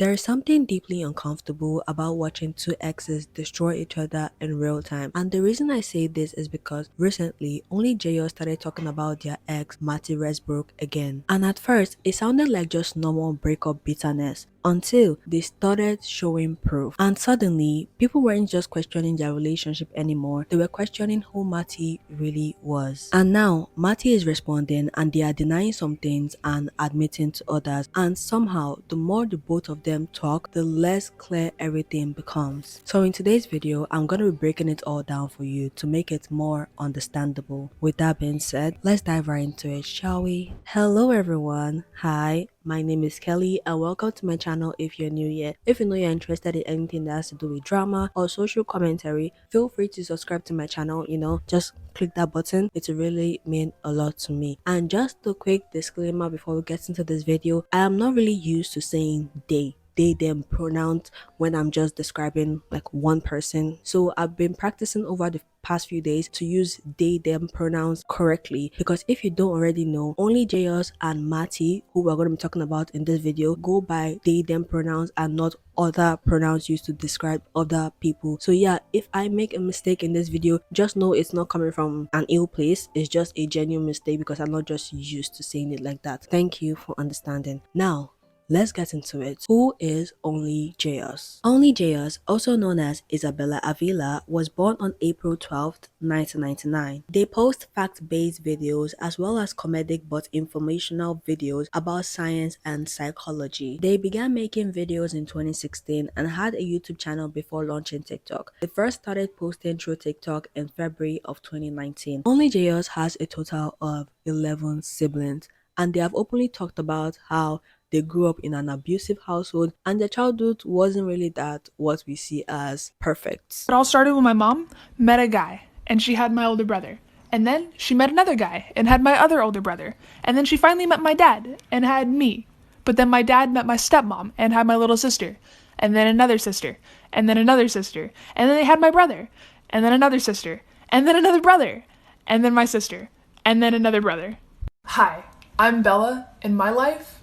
There is something deeply uncomfortable about watching two exes destroy each other in real time. And the reason I say this is because recently, OnlyJayus started talking about their ex, Marty Westbrook, again. And at first, it sounded like just normal breakup bitterness until they started showing proof. And suddenly, people weren't just questioning their relationship anymore, they were questioning who Marty really was. And now, Marty is responding and they are denying some things and admitting to others. And somehow, the more the both of them talk, the less clear everything becomes. So in today's video, I'm going to be breaking it all down for you to make it more understandable. With that being said, let's dive right into it, shall we? Hello everyone. Hi. My name is Kelly and welcome to my channel if you're new here. If you know you're interested in anything that has to do with drama or social commentary, feel free to subscribe to my channel, just click that button. It will really mean a lot to me. And just a quick disclaimer before we get into this video, I am not really used to saying they them pronouns when I'm just describing like one person. So I've been practicing over the past few days to use they them pronouns correctly, because if you don't already know, OnlyJayus and Mattie, who we're going to be talking about in this video, go by they them pronouns and not other pronouns used to describe other people. So yeah, if I make a mistake in this video, just know it's not coming from an ill place. It's just a genuine mistake because I'm not just used to saying it like that. Thank you for understanding. Now let's get into it. Who is OnlyJayus? OnlyJayus, also known as Isabella Avila, was born on April 12th, 1999. They post fact-based videos as well as comedic but informational videos about science and psychology. They began making videos in 2016 and had a YouTube channel before launching TikTok. They first started posting through TikTok in February of 2019. OnlyJayus has a total of 11 siblings, and they have openly talked about how they grew up in an abusive household and their childhood wasn't really that what we see as perfect. It all started when my mom met a guy and she had my older brother. And then she met another guy and had my other older brother. And then she finally met my dad and had me. But then my dad met my stepmom and had my little sister. And then another sister. And then another sister. And then they had my brother. And then another sister. And then another brother. And then my sister. And then another brother. Hi, I'm Bella, and my life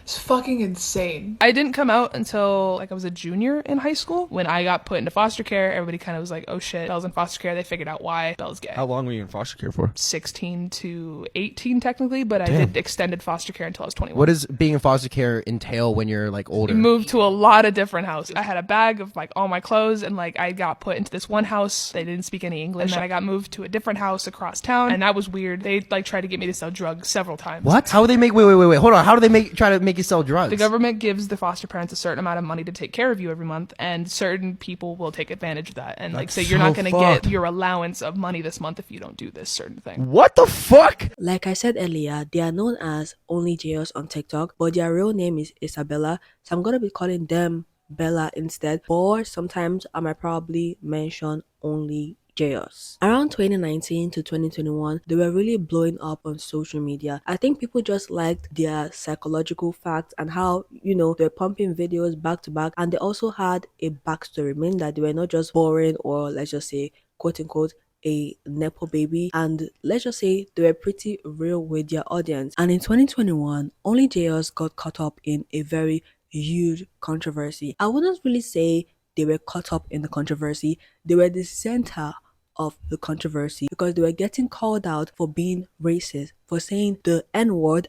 it's fucking insane. I didn't come out until like I was a junior in high school. When I got put into foster care, everybody kind of was like, oh shit, Bella's in foster care. They figured out why Bella's gay. How long were you in foster care for? 16 to 18 technically, but Damn. I did extended foster care until I was 21. What does being in foster care entail when you're like older? We moved to a lot of different houses. I had a bag of like all my clothes, and like I got put into this one house. They didn't speak any English. And then I got moved to a different house across town, and that was weird. They like tried to get me to sell drugs several times. What? How would they make, wait, hold on. How do they try to make you sell drugs? The government gives the foster parents a certain amount of money to take care of you every month, and certain people will take advantage of that and like say you're not going to get your allowance of money this month if you don't do this certain thing. What the fuck? Like I said earlier, they are known as OnlyJayus on TikTok, but their real name is Isabella, so I'm going to be calling them Bella instead, or sometimes I might probably mention OnlyJayus. Around 2019 to 2021, they were really blowing up on social media. I think people just liked their psychological facts and how, they're pumping videos back to back, and they also had a backstory, meaning that they were not just boring or let's just say quote unquote a nepo baby, and let's just say they were pretty real with their audience. And in 2021, OnlyJayus got caught up in a very huge controversy. I wouldn't really say they were caught up in the controversy, they were the center of the controversy because they were getting called out for being racist, for saying the N-word,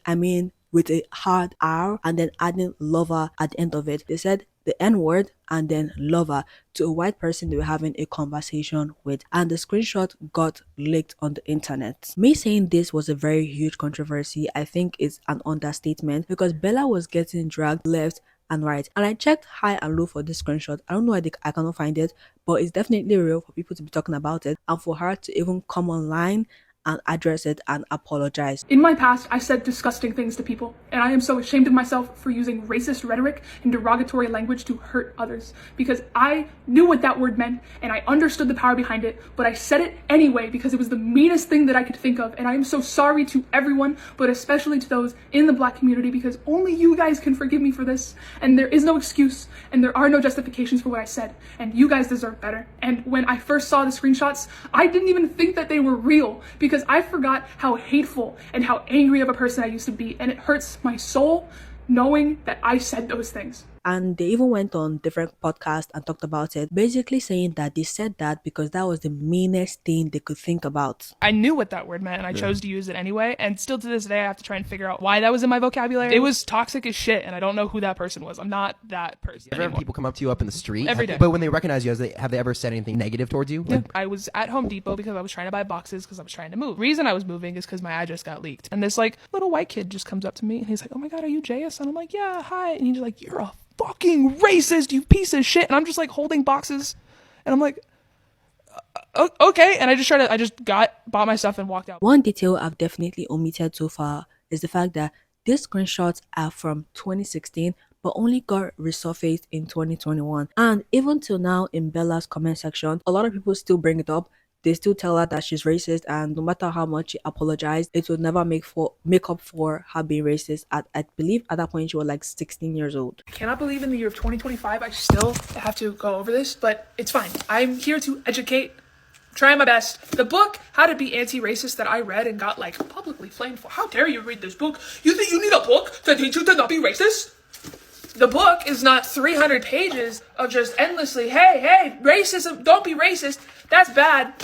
with a hard R and then adding lover at the end of it. They said the N-word and then lover to a white person they were having a conversation with, and the screenshot got leaked on the internet. Me saying this was a very huge controversy, I think is an understatement, because Bella was getting dragged left and right, and I checked high and low for this screenshot. I don't know why I cannot find it, but it's definitely real for people to be talking about it and for her to even come online and address it and apologize. In my past, I said disgusting things to people, and I am so ashamed of myself for using racist rhetoric and derogatory language to hurt others, because I knew what that word meant and I understood the power behind it, but I said it anyway because it was the meanest thing that I could think of. And I am so sorry to everyone, but especially to those in the Black community, because only you guys can forgive me for this, and there is no excuse and there are no justifications for what I said, and you guys deserve better. And when I first saw the screenshots, I didn't even think that they were real, because I forgot how hateful and how angry of a person I used to be, and it hurts my soul knowing that I said those things. And they even went on different podcasts and talked about it, basically saying that they said that because that was the meanest thing they could think about. I knew what that word meant and I chose to use it anyway. And still to this day, I have to try and figure out why that was in my vocabulary. It was toxic as shit and I don't know who that person was. I'm not that person Ever have anymore. people come up to you up in the street? Every day. But when they recognize you, have they ever said anything negative towards you? Yeah. I was at Home Depot because I was trying to buy boxes because I was trying to move. The reason I was moving is because my address got leaked. And this like little white kid just comes up to me and he's like, "Oh my God, are you Jayus?" And I'm like, "Yeah, hi." And he's like, "You're a fucking racist, you piece of shit." And I'm just like holding boxes and I'm like, okay. And I just bought my stuff and walked out. One detail I've definitely omitted so far is the fact that these screenshots are from 2016 but only got resurfaced in 2021. And even till now in Bella's comment section, a lot of people still bring it up. They still tell her that she's racist, and no matter how much she apologized, it would never make up for her being racist. I believe at that point she was like 16 years old. I cannot believe in the year of 2025 I still have to go over this, but it's fine. I'm here to educate, trying my best. The book, How to Be Anti-Racist, that I read and got like publicly flamed for. How dare you read this book? You think you need a book to teach you to not be racist? The book is not 300 pages of just endlessly, hey, racism, don't be racist. That's bad.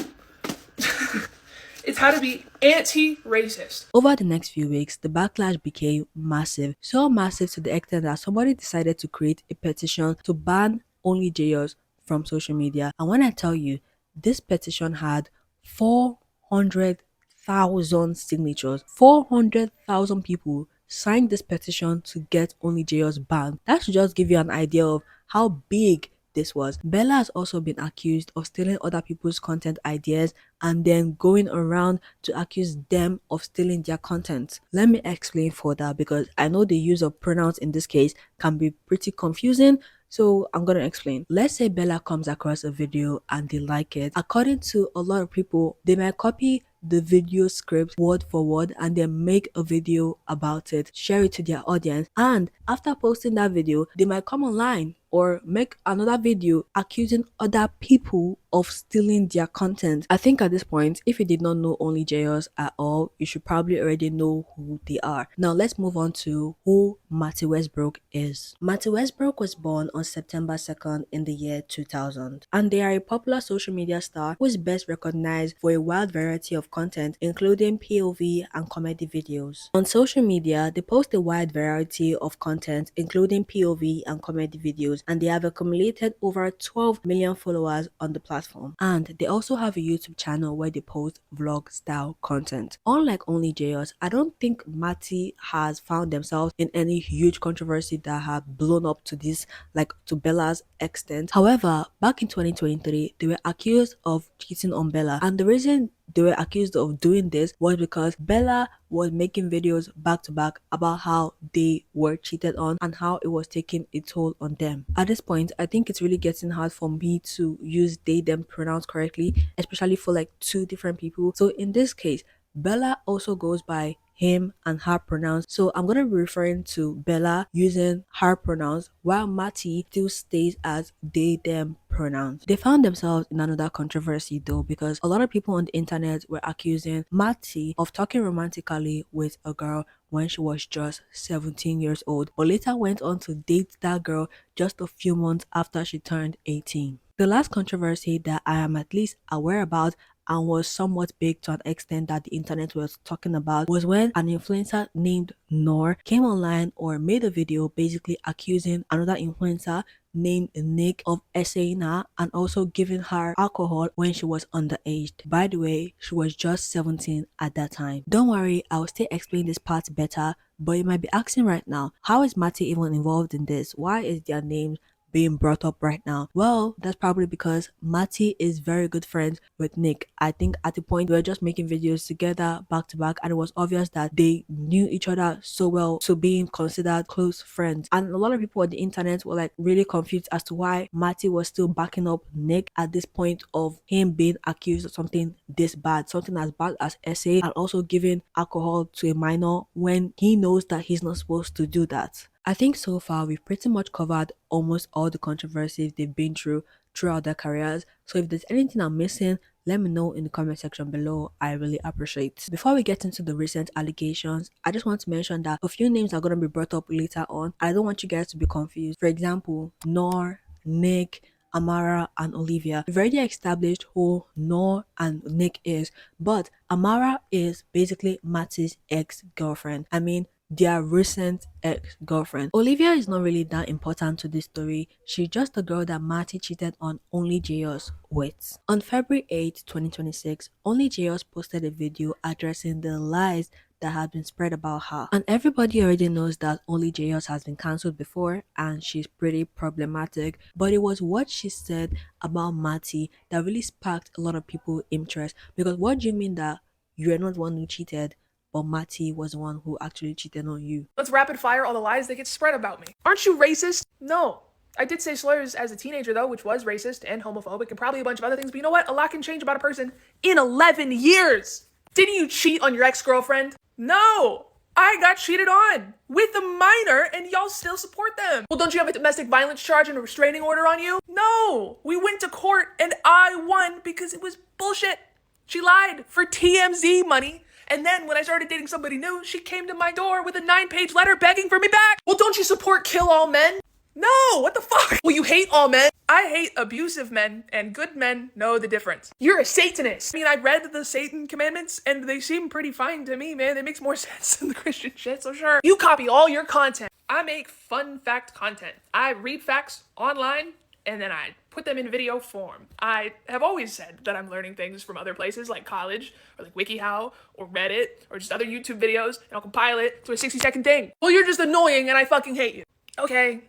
It's how to be anti-racist. Over the next few weeks, the backlash became massive. So massive to the extent that somebody decided to create a petition to ban OnlyJayus from social media. And when I tell you, this petition had 400,000 signatures. 400,000 people signed this petition to get OnlyJayus banned. That should just give you an idea of how big this was. Bella has also been accused of stealing other people's content ideas and then going around to accuse them of stealing their content. Let me explain further because I know the use of pronouns in this case can be pretty confusing. So I'm gonna explain. Let's say Bella comes across a video and they like it. According to a lot of people, they might copy the video script word for word and then make a video about it, share it to their audience, and after posting that video, they might come online or make another video accusing other people of stealing their content. I think at this point, if you did not know OnlyJayus at all, you should probably already know who they are. Now let's move on to who Marty Westbrook is. Marty Westbrook was born on September 2nd in the year 2000, and they are a popular social media star who is best recognized for a wide variety of content, including POV and comedy videos. On social media, they post a wide variety of content, including POV and comedy videos, and they have accumulated over 12 million followers on the platform. And they also have a YouTube channel where they post vlog style content. Unlike OnlyJayus, I don't think Mattie has found themselves in any huge controversy that have blown up to this, like to Bella's extent. However, back in 2023, they were accused of cheating on Bella, and the reason they were accused of doing this was because Bella was making videos back to back about how they were cheated on and how it was taking a toll on them. At this point, I think it's really getting hard for me to use they them pronouns correctly, especially for like two different people. So in this case, Bella also goes by him and her pronouns, so I'm gonna be referring to Bella using her pronouns while Mattie still stays as they them pronouns. They found themselves in another controversy though, because a lot of people on the internet were accusing Mattie of talking romantically with a girl when she was just 17 years old, but later went on to date that girl just a few months after she turned 18. The last controversy that I am at least aware about and was somewhat big to an extent that the internet was talking about was when an influencer named Noor came online or made a video basically accusing another influencer named Nick of essaying her and also giving her alcohol when she was underage. By the way, she was just 17 at that time. Don't worry, I'll still explain this part better, but you might be asking right now, how is Mattie even involved in this? Why is their name being brought up right now? Well, that's probably because Mattie is very good friends with Nick. I think at the point they were just making videos together back to back, and it was obvious that they knew each other so well to being considered close friends. And a lot of people on the internet were like really confused as to why Mattie was still backing up Nick at this point of him being accused of something this bad, something as bad as essay, and also giving alcohol to a minor when he knows that he's not supposed to do that. I think so far we've pretty much covered almost all the controversies they've been throughout their careers. So if there's anything I'm missing, Let me know in the comment section below. I really appreciate. Before we get into the recent allegations, I just want to mention that a few names are going to be brought up later on. I don't want you guys to be confused. For example, Nor, Nick, Amara, and Olivia. We've already established who Nor and Nick is, but Amara is basically Mattie's ex-girlfriend. I mean, their recent ex-girlfriend. Olivia is not really that important to this story. She's just a girl that Marty cheated on OnlyJayus with. On February 8, 2026, OnlyJayus posted a video addressing the lies that had been spread about her. And everybody already knows that OnlyJayus has been cancelled before and she's pretty problematic. But it was what she said about Marty that really sparked a lot of people's interest. Because what do you mean that you're not the one who cheated, but Marty was the one who actually cheated on you? Let's rapid fire all the lies that get spread about me. Aren't you racist? No. I did say slurs as a teenager though, which was racist and homophobic and probably a bunch of other things. But you know what? A lot can change about a person in 11 years. Didn't you cheat on your ex-girlfriend? No. I got cheated on with a minor and y'all still support them. Well, don't you have a domestic violence charge and a restraining order on you? No. We went to court and I won because it was bullshit. She lied for TMZ money. And then when I started dating somebody new, she came to my door with a 9-page letter begging for me back. Well, don't you support kill all men? No, what the fuck? Well, you hate all men. I hate abusive men, and good men know the difference. You're a Satanist. I mean, I read the Satan commandments, and they seem pretty fine to me, man. It makes more sense than the Christian shit, so sure. You copy all your content. I make fun fact content. I read facts online, and then I put them in video form. I have always said that I'm learning things from other places like college or like WikiHow or Reddit or just other YouTube videos, and I'll compile it to a 60-second thing. Well, you're just annoying and I fucking hate you. Okay,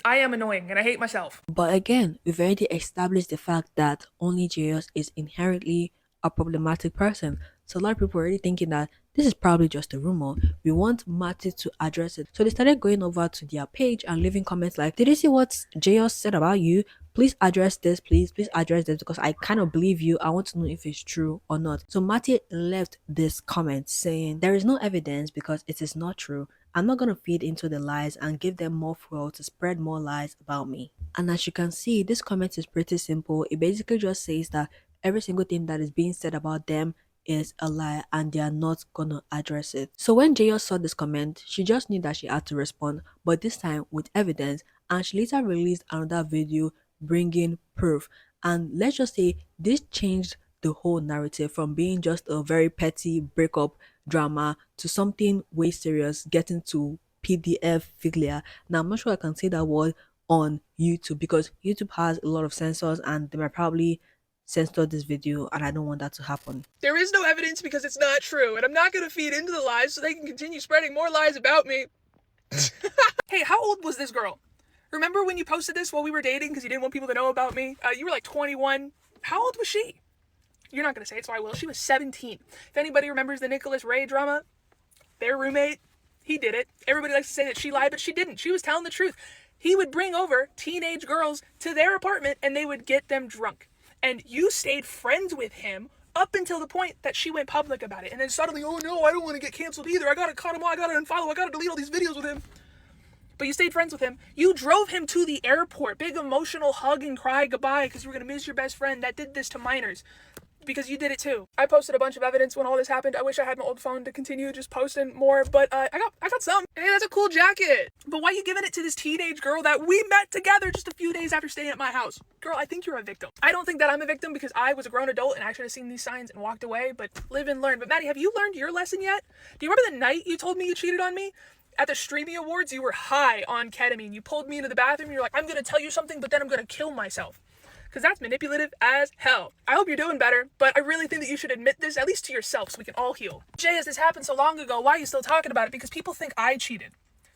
I am annoying and I hate myself. But again, we've already established the fact that OnlyJayus is inherently a problematic person. So a lot of people are already thinking that this is probably just a rumor. We want Marty to address it. So they started going over to their page and leaving comments like, did you see what Jayus said about you? Please address this, please address this, because I kind of believe you. I want to know if it's true or not. So Marty left this comment saying, there is no evidence because it is not true. I'm not going to feed into the lies and give them more fuel to spread more lies about me. And as you can see, this comment is pretty simple. It basically just says that every single thing that is being said about them is a lie and they are not gonna address it. So when Jayus saw this comment, she just knew that she had to respond, but this time with evidence, and she later released another video bringing proof. And let's just say this changed the whole narrative from being just a very petty breakup drama to something way serious, getting to PDF figlia. Now I'm not sure I can say that word on YouTube because YouTube has a lot of censors and they might probably censor this video, and I don't want that to happen. There is no evidence because it's not true, and I'm not going to feed into the lies so they can continue spreading more lies about me. Hey, how old was this girl? Remember when you posted this while we were dating because you didn't want people to know about me? You were like 21. How old was she? You're not going to say it, so I will. She was 17. If anybody remembers the Nicholas Ray drama, their roommate, he did it. Everybody likes to say that she lied, but she didn't. She was telling the truth. He would bring over teenage girls to their apartment and they would get them drunk. And you stayed friends with him up until the point that she went public about it. And then suddenly, oh no, I don't want to get canceled either. I gotta cut him off, I gotta unfollow, I gotta delete all these videos with him. But you stayed friends with him. You drove him to the airport. Big emotional hug and cry goodbye because you were gonna miss your best friend that did this to minors. Because you did it too. I posted a bunch of evidence when all this happened. I wish I had my old phone to continue just posting more, but I got some. Hey, that's a cool jacket. But why are you giving it to this teenage girl that we met together just a few days after staying at my house? Girl, I think you're a victim. I don't think that I'm a victim because I was a grown adult and I should have seen these signs and walked away, but live and learn. But Maddie, have you learned your lesson yet? Do you remember the night you told me you cheated on me? At the Streamy Awards, you were high on ketamine. You pulled me into the bathroom and you're like, I'm gonna tell you something, but then I'm gonna kill myself. Because that's manipulative as hell. I hope you're doing better, but I really think that you should admit this, at least to yourself, so we can all heal. Jay, as this happened so long ago, why are you still talking about it? Because people think I cheated.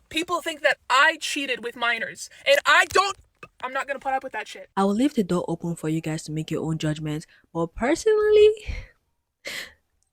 People think that I cheated with minors, and I'm not gonna put up with that shit. I will leave the door open for you guys to make your own judgments, but personally,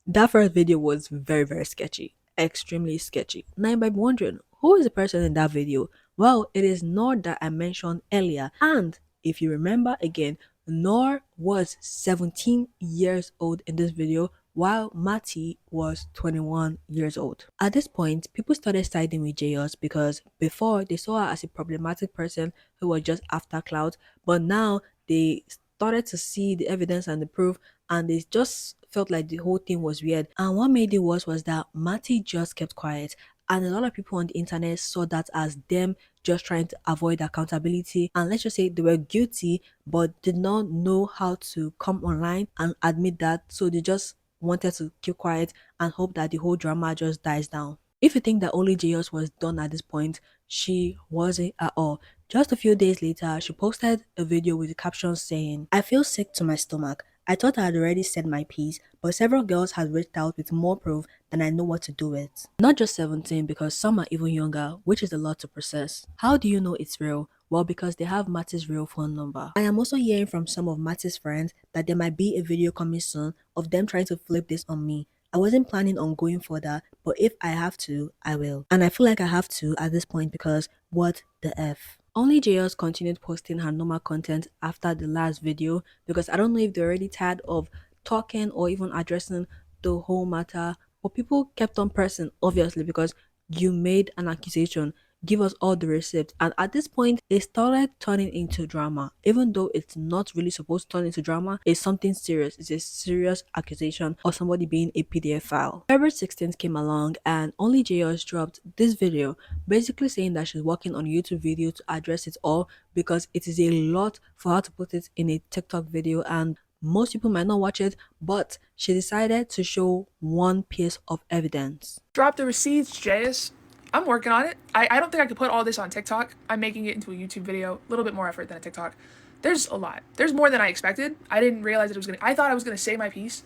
that first video was very, very sketchy. Extremely sketchy. Now you might be wondering, who is the person in that video? Well, it is Nor that I mentioned earlier, and if you remember again, Nor was 17 years old in this video while Mattie was 21 years old. At this point, people started siding with Jayus because before they saw her as a problematic person who was just after clout, but now they started to see the evidence and the proof and they just felt like the whole thing was weird. And what made it worse was that Mattie just kept quiet. And a lot of people on the internet saw that as them just trying to avoid accountability. And let's just say they were guilty, but did not know how to come online and admit that. So they just wanted to keep quiet and hope that the whole drama just dies down. If you think that only Jayus was done at this point, she wasn't at all. Just a few days later, she posted a video with the caption saying, "I feel sick to my stomach. I thought I had already said my piece, but several girls had reached out with more proof than I know what to do with." Not just 17, because some are even younger, which is a lot to process. How do you know it's real? Well, because they have Mattie's real phone number. I am also hearing from some of Mattie's friends that there might be a video coming soon of them trying to flip this on me. I wasn't planning on going further, but if I have to, I will. And I feel like I have to at this point because what the F? Only JS continued posting her normal content after the last video because I don't know if they're already tired of talking or even addressing the whole matter. But people kept on pressing, obviously, because you made an accusation. Give us all the receipts. And at this point, it started turning into drama. Even though it's not really supposed to turn into drama, it's something serious. It's a serious accusation of somebody being a PDF file. February 16th came along and only JS dropped this video basically saying that she's working on a YouTube video to address it all because it is a lot for her to put it in a TikTok video and most people might not watch it, but she decided to show one piece of evidence. Drop the receipts, Jayus. I'm working on it. I don't think I could put all this on TikTok. I'm making it into a YouTube video. A little bit more effort than a TikTok. There's a lot. There's more than I expected. I didn't realize that it was gonna. I thought I was gonna say my piece,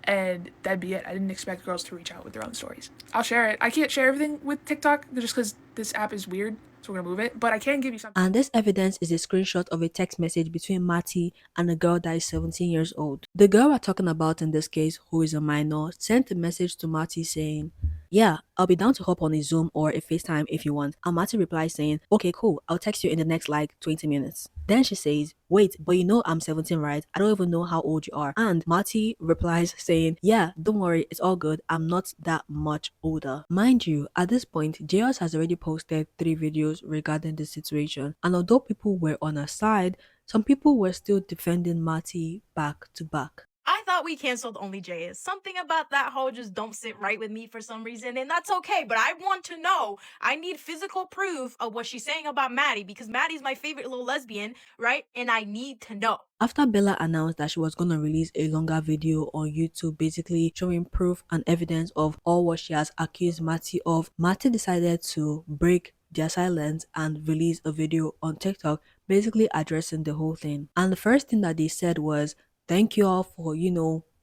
and that'd be it. I didn't expect girls to reach out with their own stories. I'll share it. I can't share everything with TikTok just because this app is weird. So we're gonna move it. But I can give you something. And this evidence is a screenshot of a text message between Mattie and a girl that is 17 years old. The girl we're talking about in this case, who is a minor, sent a message to Mattie saying, "Yeah, I'll be down to hop on a Zoom or a FaceTime if you want." And Mattie replies saying, "Okay, cool, I'll text you in the next like 20 minutes. Then she says, "Wait, but you know I'm 17, right? I don't even know how old you are." And Mattie replies saying, "Yeah, don't worry, it's all good. I'm not that much older." Mind you, at this point, JS has already posted 3 videos regarding the situation. And although people were on her side, some people were still defending Mattie back to back. I thought we canceled OnlyJayus. Something about that whole just don't sit right with me for some reason, and that's okay, but I want to know. I need physical proof of what she's saying about Mattie, because Mattie's my favorite little lesbian, right? And I need to know. After Bella announced that she was going to release a longer video on YouTube basically showing proof and evidence of all what she has accused Mattie of, Mattie decided to break their silence and release a video on TikTok basically addressing the whole thing. And the first thing that they said was, "Thank you all for,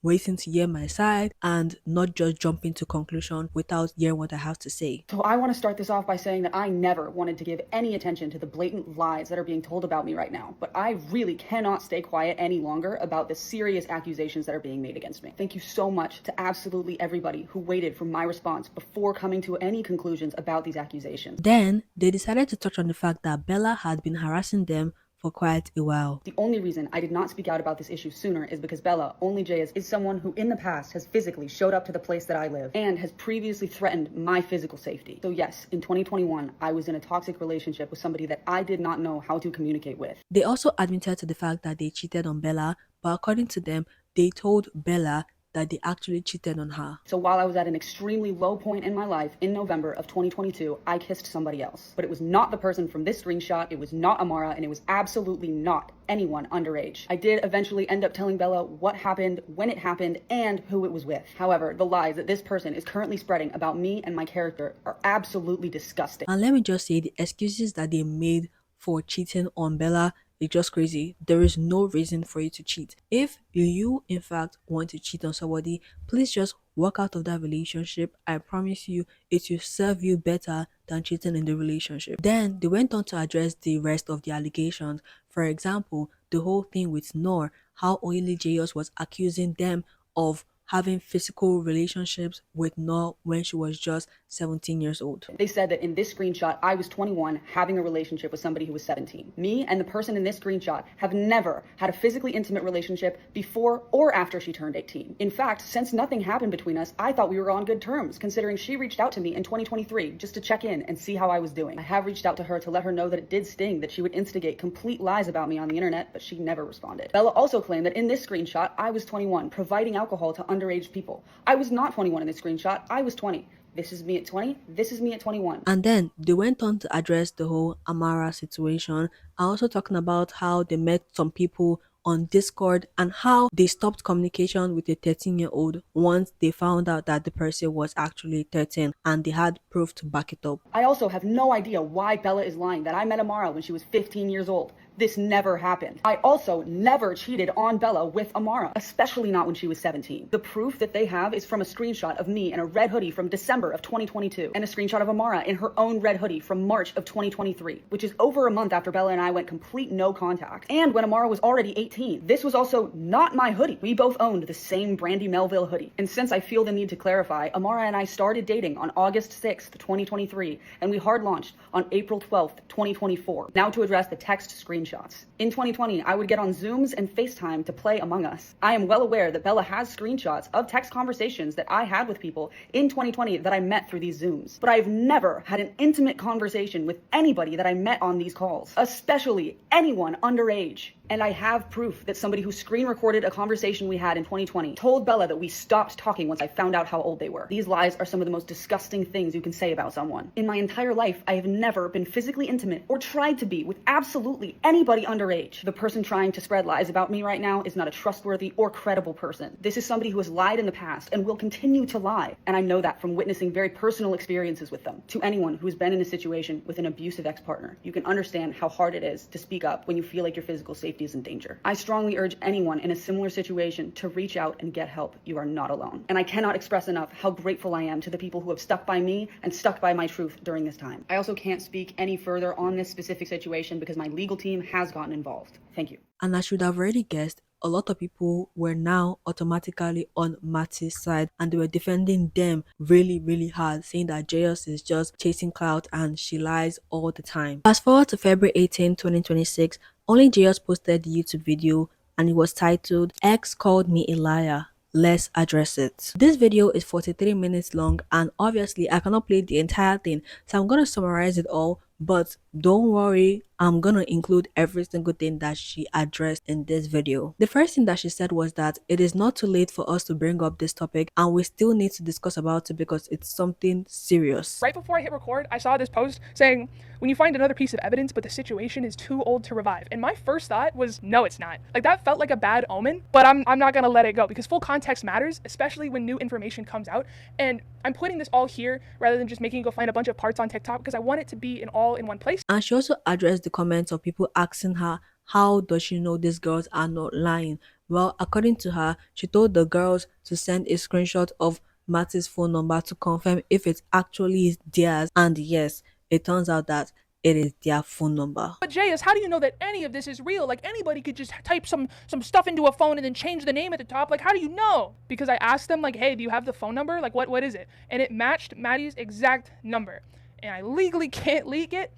waiting to hear my side and not just jumping to conclusion without hearing what I have to say." So I want to start this off by saying that I never wanted to give any attention to the blatant lies that are being told about me right now, but I really cannot stay quiet any longer about the serious accusations that are being made against me. Thank you so much to absolutely everybody who waited for my response before coming to any conclusions about these accusations. Then they decided to touch on the fact that Bella had been harassing them for quite a while. The only reason I did not speak out about this issue sooner is because Bella, OnlyJayus, is someone who in the past has physically showed up to the place that I live and has previously threatened my physical safety. So yes, in 2021, I was in a toxic relationship with somebody that I did not know how to communicate with. They also admitted to the fact that they cheated on Bella, but according to them, they told Bella that they actually cheated on her. So while I was at an extremely low point in my life in November of 2022, I kissed somebody else. But it was not the person from this screenshot, it was not Amara, and it was absolutely not anyone underage. I did eventually end up telling Bella what happened, when it happened, and who it was with. However, the lies that this person is currently spreading about me and my character are absolutely disgusting. And let me just say, the excuses that they made for cheating on Bella, it's just crazy. There is no reason for you to cheat. If you in fact want to cheat on somebody, please just walk out of that relationship. I promise you it will serve you better than cheating in the relationship. Then they went on to address the rest of the allegations. For example, the whole thing with Noor, how OnlyJayus was accusing them of having physical relationships with Noah when she was just 17 years old. They said that in this screenshot, I was 21 having a relationship with somebody who was 17. Me and the person in this screenshot have never had a physically intimate relationship before or after she turned 18. In fact, since nothing happened between us, I thought we were on good terms, considering she reached out to me in 2023 just to check in and see how I was doing. I have reached out to her to let her know that it did sting that she would instigate complete lies about me on the internet, but she never responded. Bella also claimed that in this screenshot, I was 21, providing alcohol to underage people. I was not 21 in this screenshot, I was 20. This is me at 20, this is me at 21. And then they went on to address the whole Amara situation and also talking about how they met some people on Discord and how they stopped communication with a 13-year-old once they found out that the person was actually 13 and they had proof to back it up. I also have no idea why Bella is lying that I met Amara when she was 15 years old. This never happened. I also never cheated on Bella with Amara, especially not when she was 17. The proof that they have is from a screenshot of me in a red hoodie from December of 2022 and a screenshot of Amara in her own red hoodie from March of 2023, which is over a month after Bella and I went complete no contact and when Amara was already 18. This was also not my hoodie. We both owned the same Brandy Melville hoodie. And since I feel the need to clarify, Amara and I started dating on August 6th, 2023, and we hard launched on April 12th, 2024. Now to address the text screenshots. In 2020, I would get on Zooms and FaceTime to play Among Us. I am well aware that Bella has screenshots of text conversations that I had with people in 2020 that I met through these Zooms. But I've never had an intimate conversation with anybody that I met on these calls, especially anyone underage. And I have proof that somebody who screen recorded a conversation we had in 2020 told Bella that we stopped talking once I found out how old they were. These lies are some of the most disgusting things you can say about someone. In my entire life, I have never been physically intimate or tried to be with absolutely anybody underage. The person trying to spread lies about me right now is not a trustworthy or credible person. This is somebody who has lied in the past and will continue to lie. And I know that from witnessing very personal experiences with them. To anyone who has been in a situation with an abusive ex-partner, you can understand how hard it is to speak up when you feel like your physical safety is in danger. I strongly urge anyone in a similar situation to reach out and get help. You are not alone. And I cannot express enough how grateful I am to the people who have stuck by me and stuck by my truth during this time. I also can't speak any further on this specific situation because my legal team has gotten involved. Thank you. And as you would have already guessed, a lot of people were now automatically on Mattie's side and they were defending them really hard, saying that Jayus is just chasing clout and she lies all the time. Fast forward to February 18, 2026, OnlyJayus posted the YouTube video and it was titled, "X called me a liar. Let's address it." This video is 43 minutes long and obviously I cannot play the entire thing, so I'm gonna summarize it all, but don't worry, I'm gonna include every single thing that she addressed in this video. The first thing that she said was that it is not too late for us to bring up this topic and we still need to discuss about it because it's something serious. Right before I hit record, I saw this post saying, when you find another piece of evidence but the situation is too old to revive. And my first thought was, no, it's not. Like, that felt like a bad omen, but I'm not gonna let it go because full context matters, especially when new information comes out. And I'm putting this all here rather than just making you go find a bunch of parts on TikTok because I want it to be all in one place. And she also addressed the comments of people asking her, how does she know these girls are not lying? Well, according to her, she told the girls to send a screenshot of Mattie's phone number to confirm if it actually is theirs. And yes, it turns out that it is their phone number. But Jayus, how do you know that any of this is real? Like, anybody could just type some stuff into a phone and then change the name at the top. Like, how do you know? Because I asked them, like, hey, do you have the phone number? Like, what is it? And it matched Maddie's exact number. And I legally can't leak it.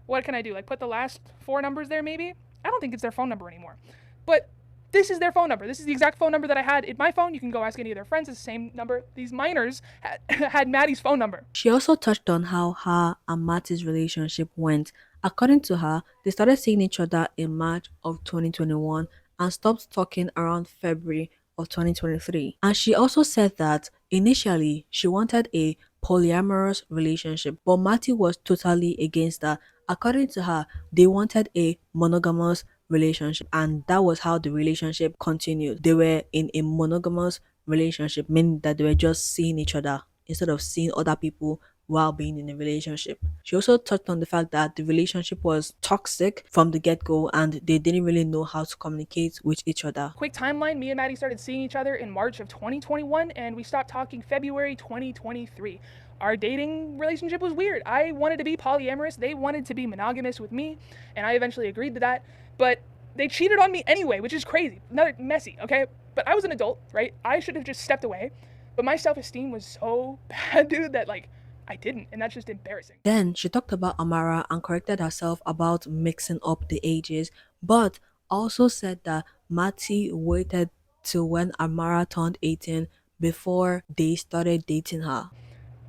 What can I do? Like, put the last 4 numbers there, maybe? I don't think it's their phone number anymore. But this is their phone number. This is the exact phone number that I had in my phone. You can go ask any of their friends. It's the same number. These minors had Maddie's phone number. She also touched on how her and Mattie's relationship went. According to her, they started seeing each other in March of 2021 and stopped talking around February of 2023. And she also said that initially she wanted a polyamorous relationship, but Mattie was totally against that. According to her, they wanted a monogamous relationship, and that was how the relationship continued. They were in a monogamous relationship, meaning that they were just seeing each other instead of seeing other people while being in a relationship. She also touched on the fact that the relationship was toxic from the get-go and they didn't really know how to communicate with each other. Quick timeline, me and Maddie started seeing each other in March of 2021 and we stopped talking February 2023. Our dating relationship was weird. I wanted to be polyamorous, they wanted to be monogamous with me, and I eventually agreed to that, but they cheated on me anyway, which is crazy. Another messy, okay? But I was an adult, right? I should have just stepped away. But my self-esteem was so bad, dude, that like I didn't, and that's just embarrassing. Then she talked about Amara and corrected herself about mixing up the ages, but also said that Mattie waited till when Amara turned 18 before they started dating her.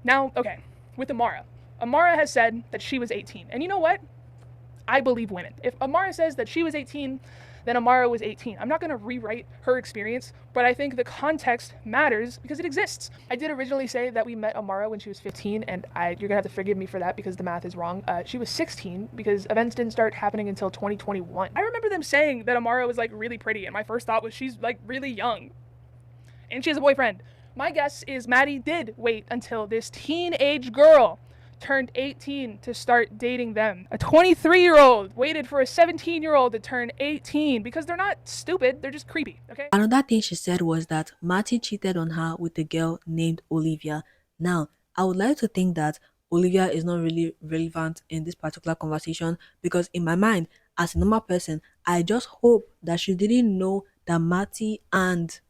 Now, okay, with Amara. Amara has said that she was 18. And you know what? I believe women. If Amara says that she was 18, then Amara was 18. I'm not going to rewrite her experience, but I think the context matters because it exists. I did originally say that we met Amara when she was 15, and you're going to have to forgive me for that because the math is wrong. She was 16 because events didn't start happening until 2021. I remember them saying that Amara was like really pretty, and my first thought was she's like really young. And she has a boyfriend. My guess is Mattie did wait until this teenage girl turned 18 to start dating them. A 23-year-old waited for a 17-year-old to turn 18 because they're not stupid, they're just creepy, okay? Another thing she said was that Mattie cheated on her with a girl named Olivia. Now, I would like to think that Olivia is not really relevant in this particular conversation because in my mind, as a normal person, I just hope that she didn't know that Mattie and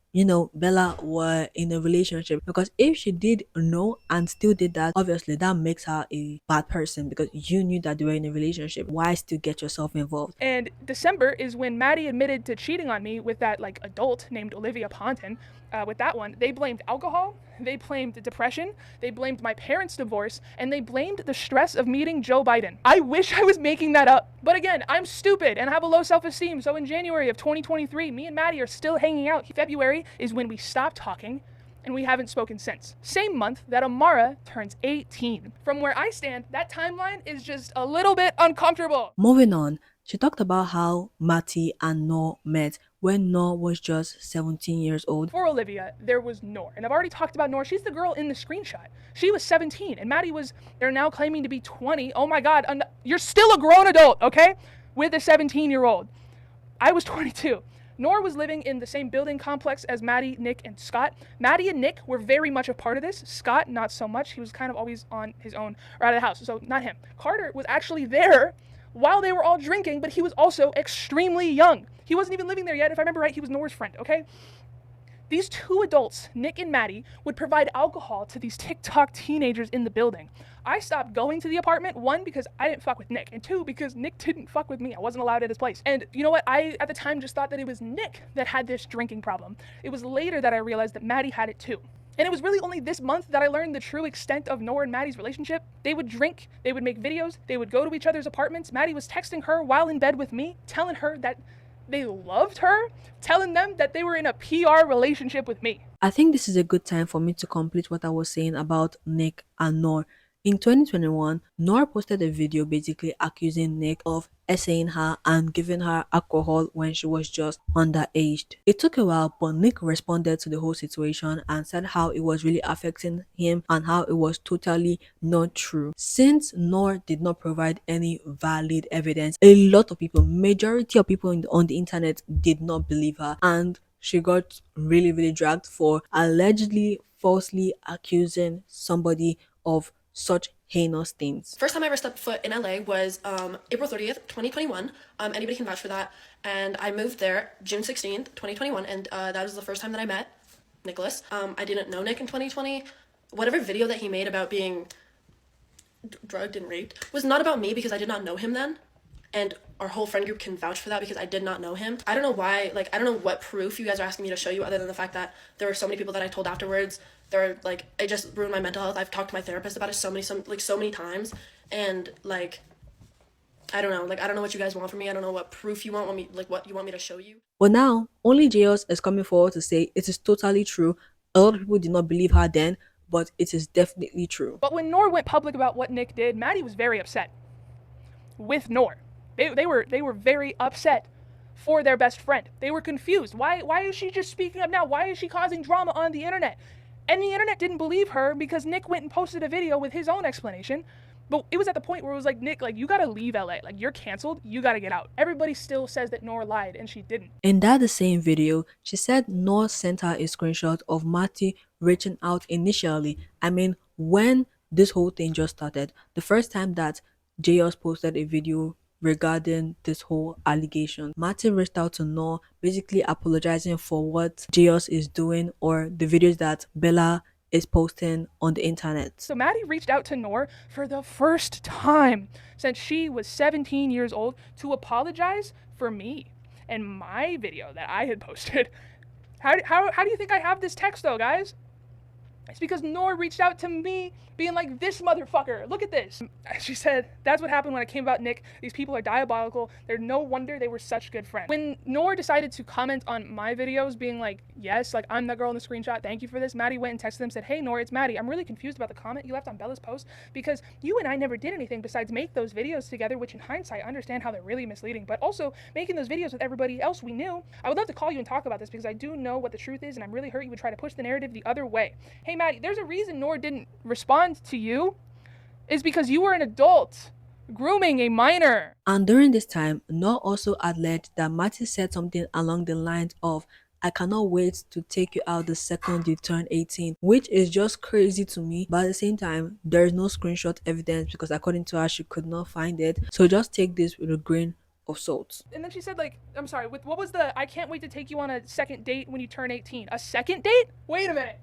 Bella were in a relationship, because if she did know and still did that, obviously that makes her a bad person because you knew that they were in a relationship. Why still get yourself involved? And December is when Mattie admitted to cheating on me with that like adult named Olivia Ponton. With that one, they blamed alcohol, they blamed depression, they blamed my parents' divorce, and they blamed the stress of meeting Joe Biden. I wish I was making that up. But again, I'm stupid and have a low self-esteem. So in January of 2023, me and Mattie are still hanging out. February is when we stopped talking, and we haven't spoken since. Same month that Amara turns 18. From where I stand, that timeline is just a little bit uncomfortable. Moving on, she talked about how Mattie and Noor met when Noor was just 17 years old. For Olivia, there was Noor. And I've already talked about Noor. She's the girl in the screenshot. She was 17, and Mattie they're now claiming to be 20. Oh my God, you're still a grown adult, okay? With a 17-year-old. I was 22. Noor was living in the same building complex as Mattie, Nick, and Scott. Mattie and Nick were very much a part of this. Scott, not so much. He was kind of always on his own or out of the house, so not him. Carter was actually there while they were all drinking, but he was also extremely young. He wasn't even living there yet. If I remember right, he was Noor's friend, okay? These two adults, Nick and Mattie, would provide alcohol to these TikTok teenagers in the building. I stopped going to the apartment, one, because I didn't fuck with Nick, and two, because Nick didn't fuck with me. I wasn't allowed at his place. And you know what? I, at the time, just thought that it was Nick that had this drinking problem. It was later that I realized that Mattie had it too. And it was really only this month that I learned the true extent of Noor and Maddie's relationship. They would drink, they would make videos, they would go to each other's apartments. Mattie was texting her while in bed with me, telling her that they loved her, telling them that they were in a PR relationship with me. I think this is a good time for me to complete what I was saying about Nick and Noor. In 2021, Noor posted a video basically accusing Nick of essaying her and giving her alcohol when she was just underaged. It took a while, but Nick responded to the whole situation and said how it was really affecting him and how it was totally not true. Since Noor did not provide any valid evidence, a lot of people, majority of people on the internet did not believe her, and she got really dragged for allegedly falsely accusing somebody of such heinous things. First time I ever stepped foot in LA was April 30th, 2021. Anybody can vouch for that. And I moved there June 16th, 2021, and that was the first time that I met Nicholas. I didn't know Nick in 2020. Whatever video that he made about being drugged and raped was not about me because I did not know him then. And our whole friend group can vouch for that because I did not know him. I don't know why, I don't know what proof you guys are asking me to show you other than the fact that there were so many people that I told afterwards. It just ruined my mental health. I've talked to my therapist about it so many times. And, I don't know. I don't know what you guys want from me. I don't know what proof you want what you want me to show you. But now, OnlyJayus is coming forward to say it is totally true. A lot of people did not believe her then, but it is definitely true. But when Noor went public about what Nick did, Mattie was very upset with Noor. They were very upset for their best friend. They were confused. Why is she just speaking up now? Why is she causing drama on the internet? And the internet didn't believe her because Nick went and posted a video with his own explanation. But it was at the point where it was like, Nick, you gotta leave LA. You're canceled. You gotta get out. Everybody still says that Noor lied, and she didn't. In the same video, she said Noor sent her a screenshot of Mattie reaching out initially. I mean, when this whole thing just started, the first time that Jayus posted a video regarding this whole allegation. Mattie reached out to Noor, basically apologizing for what Jayus is doing or the videos that Bella is posting on the internet. So Mattie reached out to Noor for the first time since she was 17 years old to apologize for me and my video that I had posted. How do you think I have this text though, guys? It's because Noor reached out to me being like, this motherfucker, look at this. She said, that's what happened when I came about Nick. These people are diabolical. They're no wonder they were such good friends. When Noor decided to comment on my videos being like, yes, like I'm that girl in the screenshot, thank you for this, Mattie went and texted them, said, hey Noor, it's Mattie. I'm really confused about the comment you left on Bella's post because you and I never did anything besides make those videos together, which in hindsight, I understand how they're really misleading, but also making those videos with everybody else we knew. I would love to call you and talk about this because I do know what the truth is and I'm really hurt you would try to push the narrative the other way. Hey Mattie, there's a reason Noor didn't respond to you is because you were an adult grooming a minor. And during this time, Noor also alleged that Mattie said something along the lines of, I cannot wait to take you out the second you turn 18, which is just crazy to me. But at the same time, there is no screenshot evidence because according to her, she could not find it. So just take this with a grain of salt. And then she said, like, I'm sorry, with what was the, I can't wait to take you on a second date when you turn 18. A second date? Wait a minute.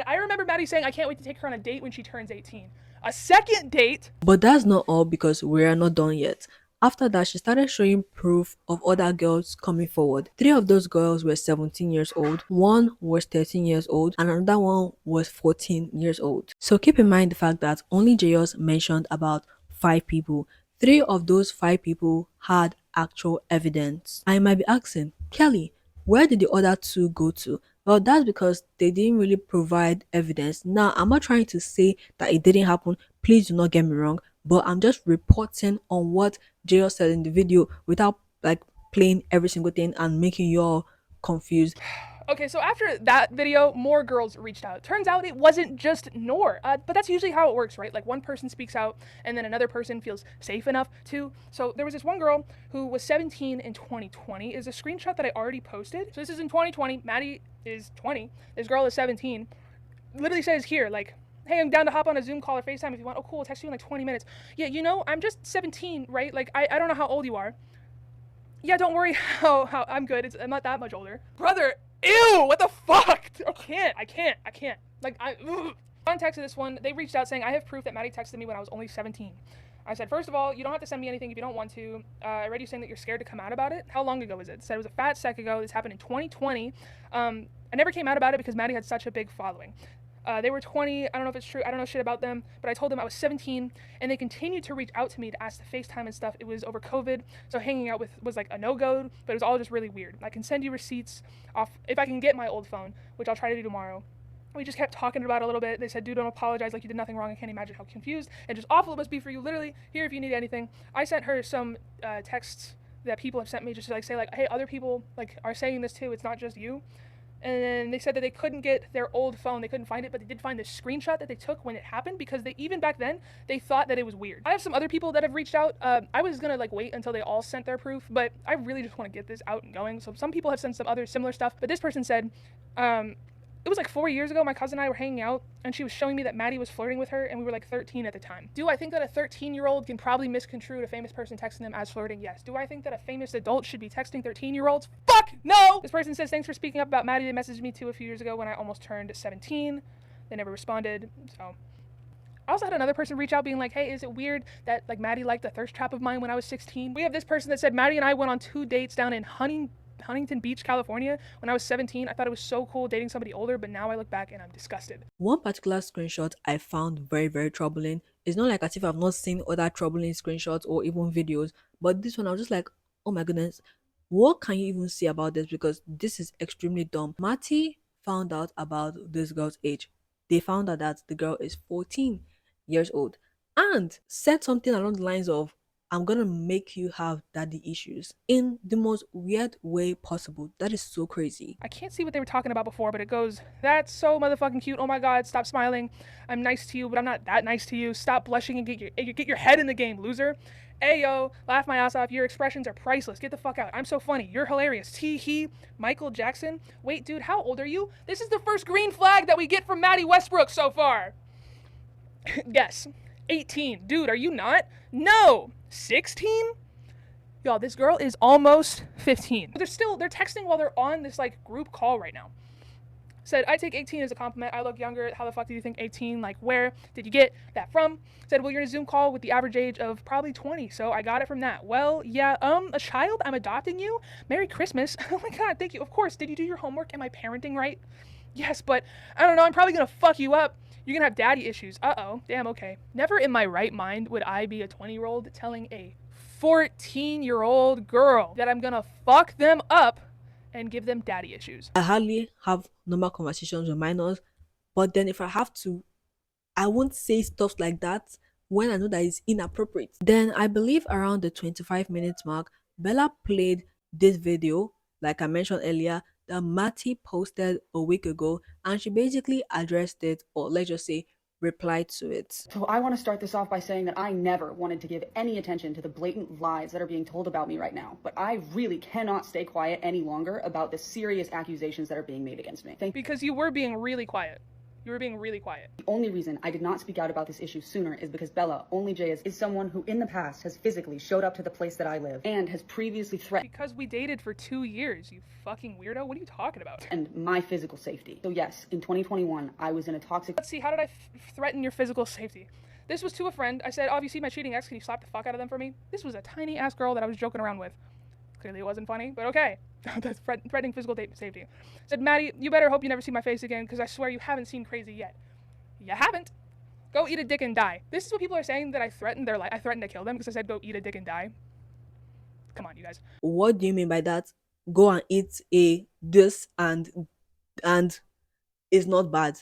I remember Mattie saying, I can't wait to take her on a date when she turns 18. A second date? But that's not all because we are not done yet. After that, she started showing proof of other girls coming forward. 3 of those girls were 17 years old, 1 was 13 years old, and another one was 14 years old. So keep in mind the fact that OnlyJayus mentioned about 5 people. 3 of those 5 people had actual evidence. I might be asking, Kelly, where did the other 2 go to? Well, that's because they didn't really provide evidence. Now, I'm not trying to say that it didn't happen. Please do not get me wrong. But I'm just reporting on what Jayus said in the video without like playing every single thing and making you all confused. Okay, so after that video, more girls reached out. Turns out it wasn't just Noor, but that's usually how it works, right? Like one person speaks out and then another person feels safe enough to. So there was this one girl who was 17 in 2020. Is a screenshot that I already posted. So this is in 2020. Mattie is 20. This girl is 17. Literally says here, like, hey, I'm down to hop on a Zoom call or FaceTime if you want. Oh, cool, I'll text you in like 20 minutes. Yeah, you know, I'm just 17, right? Like, I don't know how old you are. Yeah, don't worry how I'm good. I'm not that much older. Brother, ew, what the fuck? I can't. Like, context of this one, they reached out saying, I have proof that Mattie texted me when I was only 17. I said, first of all, you don't have to send me anything if you don't want to. I read you saying that you're scared to come out about it. How long ago was it? Said it was a fat sec ago. This happened in 2020. I never came out about it because Mattie had such a big following. They were 20. I don't know if it's true. I don't know shit about them, but I told them I was 17, and they continued to reach out to me to ask to FaceTime and stuff. It was over COVID, so hanging out was like a no-go, but it was all just really weird. I can send you receipts off if I can get my old phone, which I'll try to do tomorrow. We just kept talking about it a little bit. They said, dude, don't apologize like you did nothing wrong. I can't imagine how confused and just awful it must be for you. Literally, here if you need anything. I sent her some texts that people have sent me just to like say like, hey, other people like are saying this too. It's not just you. And then they said that they couldn't get their old phone. They couldn't find it, but they did find the screenshot that they took when it happened because they even back then, they thought that it was weird. I have some other people that have reached out. I was going to like wait until they all sent their proof, but I really just want to get this out and going. So some people have sent some other similar stuff, but this person said, it was like 4 years ago, my cousin and I were hanging out, and she was showing me that Mattie was flirting with her, and we were like 13 at the time. Do I think that a 13-year-old can probably misconstrue a famous person texting them as flirting? Yes. Do I think that a famous adult should be texting 13-year-olds? Fuck no! This person says, thanks for speaking up about Mattie. They messaged me too a few years ago when I almost turned 17. They never responded, so... I also had another person reach out being like, hey, is it weird that like Mattie liked a thirst trap of mine when I was 16? We have this person that said, Mattie and I went on 2 dates down in Huntington Beach, California when I was 17. I thought it was so cool dating somebody older, but now I look back and I'm disgusted. One particular screenshot I found very, very troubling. It's not like as if I've not seen other troubling screenshots or even videos, but this one I was just like, oh my goodness, what can you even say about this? Because this is extremely dumb. Mattie found out about this girl's age. They found out that the girl is 14 years old and said something along the lines of, I'm gonna make you have daddy issues in the most weird way possible. That is so crazy. I can't see what they were talking about before, but it goes, that's so motherfucking cute. Oh my god, stop smiling. I'm nice to you, but I'm not that nice to you. Stop blushing and get your head in the game, loser. Ayo, laugh my ass off. Your expressions are priceless. Get the fuck out. I'm so funny. You're hilarious. Tee Michael Jackson. Wait, dude, how old are you? This is the first green flag that we get from Marty Westbrook so far. Guess. 18. Dude, are you not? No. 16? Y'all, this girl is almost 15. They're texting while they're on this like group call right now. Said, I take 18 as a compliment. I look younger. How the fuck do you think 18? Like, where did you get that from? Said, well, you're in a Zoom call with the average age of probably 20, so I got it from that. Well, yeah, a child? I'm adopting you? Merry Christmas. Oh my God, thank you. Of course. Did you do your homework? Am I parenting right? Yes, but I don't know. I'm probably gonna fuck you up. You're gonna have daddy issues. Uh-oh. Damn, okay. Never in my right mind would I be a 20-year-old telling a 14-year-old girl that I'm gonna fuck them up and give them daddy issues. I hardly have normal conversations with minors, but then if I have to, I won't say stuff like that when I know that it's inappropriate. Then I believe around the 25 minutes mark, Bella played this video, like I mentioned earlier, that Mattie posted a week ago, and she basically addressed it, or let's just say replied to it. So I want to start this off by saying that I never wanted to give any attention to the blatant lies that are being told about me right now, but I really cannot stay quiet any longer about the serious accusations that are being made against me. Because you were being really quiet. You were being really quiet. The only reason I did not speak out about this issue sooner is because Bella, OnlyJayus, is someone who in the past has physically showed up to the place that I live and has previously threatened. Because we dated for 2 years, you fucking weirdo. What are you talking about? And my physical safety. So yes, in 2021, I was in a toxic... Let's see, how did I threaten your physical safety? This was to a friend. I said, oh, have you seen my cheating ex? Can you slap the fuck out of them for me? This was a tiny ass girl that I was joking around with. Clearly it wasn't funny, but okay. That's threatening physical safety. Said, Mattie, you better hope you never see my face again, because I swear you haven't seen crazy yet. You haven't. Go eat a dick and die. This is what people are saying, that I threatened their life. I threatened to kill them because I said go eat a dick and die. Come on, you guys. What do you mean by that? Go and eat this and it's not bad.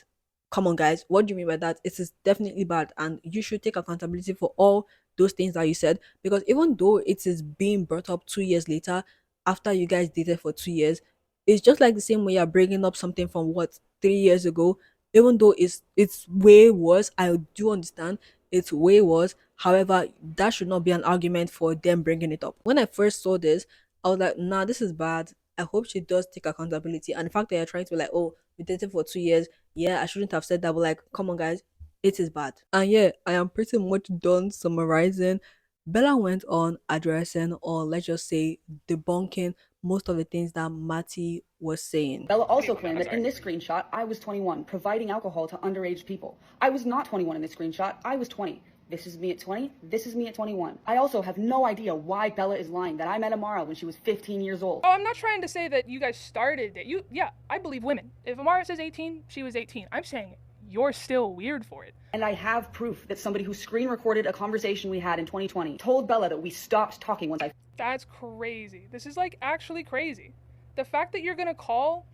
Come on, guys. What do you mean by that? It is definitely bad, and you should take accountability for all those things that you said, because even though it is being brought up 2 years later, after you guys dated for 2 years, it's just like the same way you're bringing up something from 3 years ago. Even though it's way worse, I do understand it's way worse. However, that should not be an argument for them bringing it up. When I first saw this, I was like, nah, this is bad. I hope she does take accountability. And the fact that you're trying to be like, oh, we dated for 2 years, yeah, I shouldn't have said that, but like, come on, guys, it is bad. And yeah, I am pretty much done summarizing. Bella went on addressing, or let's just say debunking, most of the things that Mattie was saying. Bella also claimed that in this screenshot, I was 21, providing alcohol to underage people. I was not 21 in this screenshot, I was 20. This is me at 20, this is me at 21. I also have no idea why Bella is lying that I met Amara when she was 15 years old. Oh, I'm not trying to say that you guys started it. Yeah, I believe women. If Amara says 18, she was 18. I'm saying you're still weird for it. And I have proof that somebody who screen recorded a conversation we had in 2020 told Bella that we stopped talking once I... That's crazy. This is like actually crazy. The fact that you're gonna call,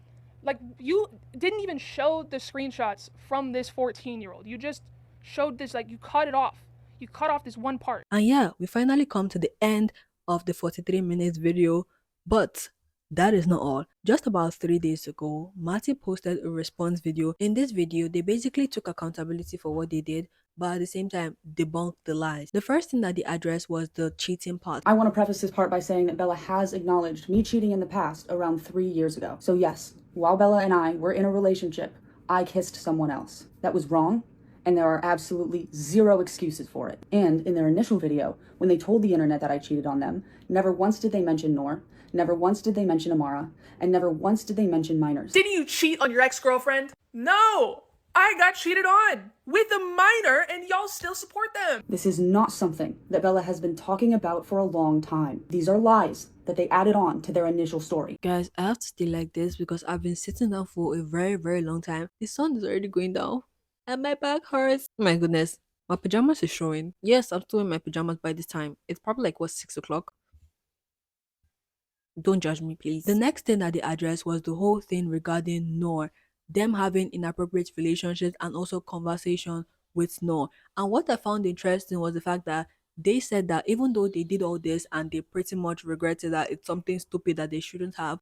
like, you didn't even show the screenshots from this 14-year-old. You just showed this, like, you cut it off. You cut off this one part. And yeah, we finally come to the end of the 43 minutes video, but that is not all. Just about 3 days ago, Marty posted a response video. In this video, they basically took accountability for what they did, but at the same time, debunked the lies. The first thing that they addressed was the cheating part. I want to preface this part by saying that Bella has acknowledged me cheating in the past around 3 years ago. So yes, while Bella and I were in a relationship, I kissed someone else. That was wrong, and there are absolutely zero excuses for it. And in their initial video, when they told the internet that I cheated on them, never once did they mention Noor, never once did they mention Amara, and never once did they mention minors. Didn't you cheat on your ex-girlfriend? No! I got cheated on with a minor, and y'all still support them. This is not something that Bella has been talking about for a long time. These are lies that they added on to their initial story. Guys, I have to stay like this because I've been sitting down for a very, very long time. The sun is already going down and my back hurts. My goodness, my pajamas is showing. Yes, I'm still in my pajamas by this time. It's probably like 6 o'clock. Don't judge me, please. The next thing that they addressed was the whole thing regarding Noor, them having inappropriate relationships and also conversation with Noor. And what I found interesting was the fact that they said that even though they did all this and they pretty much regretted that it's something stupid that they shouldn't have,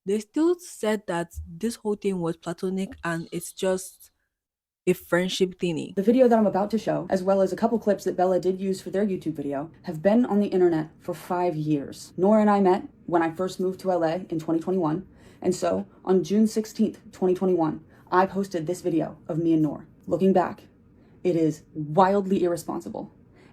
they still said that this whole thing was platonic and it's just a friendship thingy. The video that I'm about to show, as well as a couple clips that Bella did use for their YouTube video, have been on the internet for 5 years. Noor and I met when I first moved to LA in 2021, and so on June 16th, 2021, I posted this video of me and Noor. Looking back, it is wildly irresponsible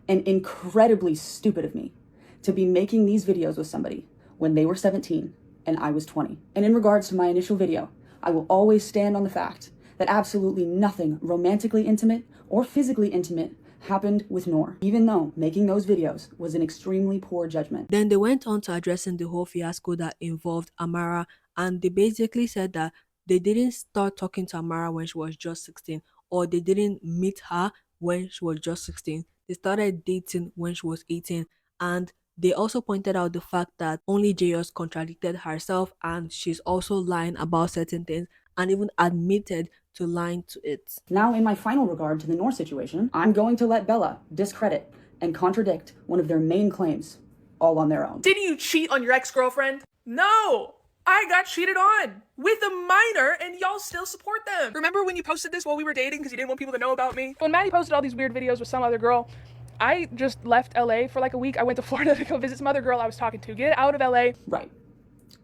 and incredibly stupid of me to be making these videos with somebody when they were 17 and I was 20. And in regards to my initial video, I will always stand on the fact that absolutely nothing romantically intimate or physically intimate happened with Noor, even though making those videos was an extremely poor judgment. Then they went on to addressing the whole fiasco that involved Amara, and they basically said that they didn't start talking to Amara when she was just 16, or they didn't meet her when she was just 16. They started dating when she was 18, and they also pointed out the fact that only Jayus contradicted herself and she's also lying about certain things and even admitted to lying to it. Now, in my final regard to the Noor situation, I'm going to let Bella discredit and contradict one of their main claims, all on their own. Didn't you cheat on your ex-girlfriend? No! I got cheated on with a minor and y'all still support them. Remember when you posted this while we were dating because you didn't want people to know about me? When Maddie posted all these weird videos with some other girl, I just left LA for like a week. I went to Florida to go visit some other girl I was talking to. Get out of LA. Right.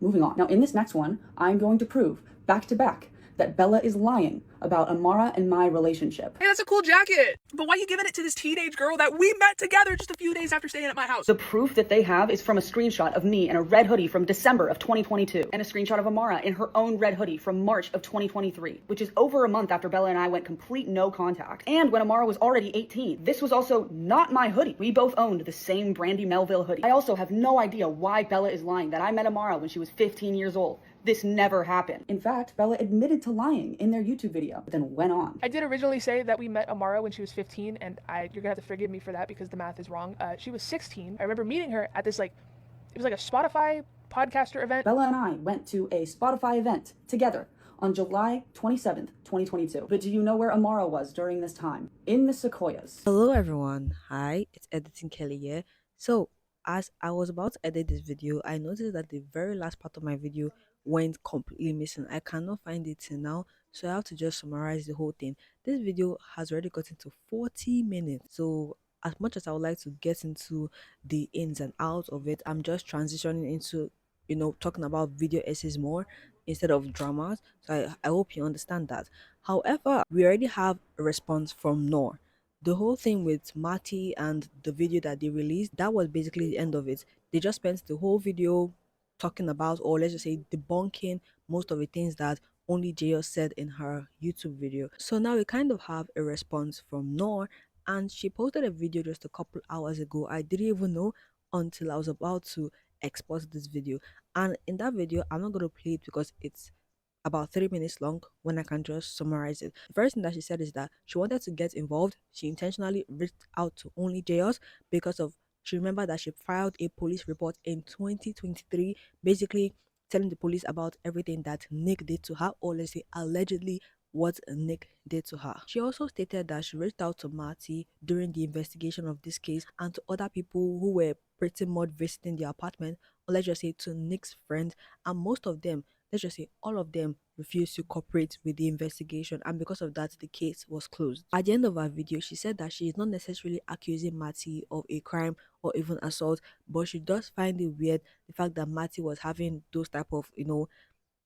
Moving on. Now, in this next one, I'm going to prove, back to back, that Bella is lying about Amara and my relationship. Hey, that's a cool jacket. But why are you giving it to this teenage girl that we met together just a few days after staying at my house? The proof that they have is from a screenshot of me in a red hoodie from December of 2022 and a screenshot of Amara in her own red hoodie from March of 2023, which is over a month after Bella and I went complete no contact and when Amara was already 18. This was also not my hoodie. We both owned the same Brandy Melville hoodie. I also have no idea why Bella is lying that I met Amara when she was 15 years old. This never happened. In fact, Bella admitted to lying in their YouTube video, but then went on. I did originally say that we met Amara when she was 15, and you're gonna have to forgive me for that because the math is wrong. She was 16. I remember meeting her at this, it was like a Spotify podcaster event. Bella and I went to a Spotify event together on July 27th, 2022. But do you know where Amara was during this time? In the Sequoias. Hello everyone, hi, it's Editing Kelly here. So, as I was about to edit this video, I noticed that the very last part of my video went completely missing. I cannot find it till now, so I have to just summarize the whole thing. This video has already gotten to 40 minutes, so as much as I would like to get into the ins and outs of it, I'm just transitioning into talking about video essays more instead of dramas. So I hope you understand that. However, we already have a response from Noor. The whole thing with Marty and the video that they released, that was basically the end of it. They just spent the whole video talking about, or let's just say debunking, most of the things that OnlyJayus said in her YouTube video. So now we kind of have a response from Noor, and she posted a video just a couple hours ago. I didn't even know until I was about to export this video. And in that video, I'm not going to play it because it's about 3 minutes long when I can just summarize it. The first thing that she said is that she wanted to get involved. She intentionally reached out to OnlyJayus because of she remembered that she filed a police report in 2023, basically telling the police about everything that Nick did to her, or let's say allegedly what Nick did to her. She also stated that she reached out to Marty during the investigation of this case and to other people who were pretty much visiting the apartment, or let's just say to Nick's friends, and most of them, let's just say all of them, refused to cooperate with the investigation, and because of that the case was closed. At the end of her video, she said that she is not necessarily accusing Marty of a crime or even assault, but she does find it weird the fact that Marty was having those type of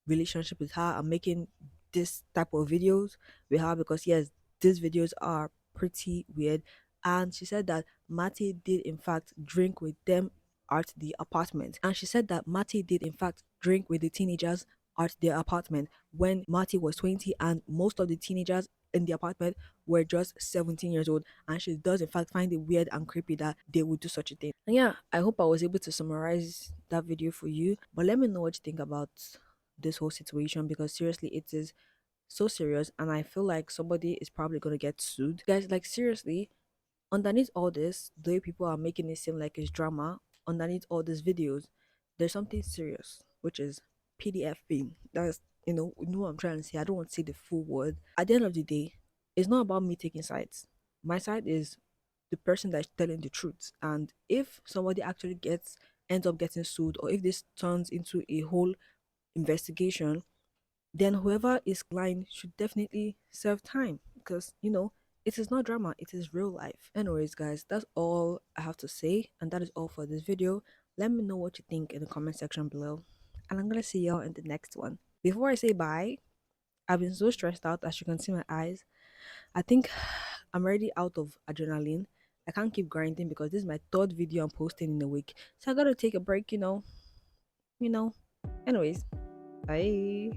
relationship with her and making this type of videos with her, because yes, these videos are pretty weird. And she said that Marty did in fact drink with them at the apartment, and she said that Marty did in fact drink with the teenagers at their apartment when Marty was 20 and most of the teenagers in the apartment were just 17 years old, and she does in fact find it weird and creepy that they would do such a thing. And yeah, I hope I was able to summarize that video for you, but let me know what you think about this whole situation, because seriously it is so serious and I feel like somebody is probably gonna get sued. Guys, like seriously, underneath all this, the way people are making it seem like it's drama, underneath all these videos, there's something serious, which is PDFing. That's you know what I'm trying to say. I don't want to say the full word. At the end of the day, it's not about me taking sides. My side is the person that's telling the truth. And if somebody actually ends up getting sued, or if this turns into a whole investigation, then whoever is lying should definitely serve time, because it is not drama, it is real life. Anyways guys, that's all I have to say, and that is all for this video. Let me know what you think in the comment section below, and I'm gonna see y'all in the next one. Before I say bye, I've been so stressed out, as you can see my eyes. I think I'm already out of adrenaline, I can't keep grinding because this is my third video I'm posting in a week. So I gotta take a break, you know. Anyways, bye.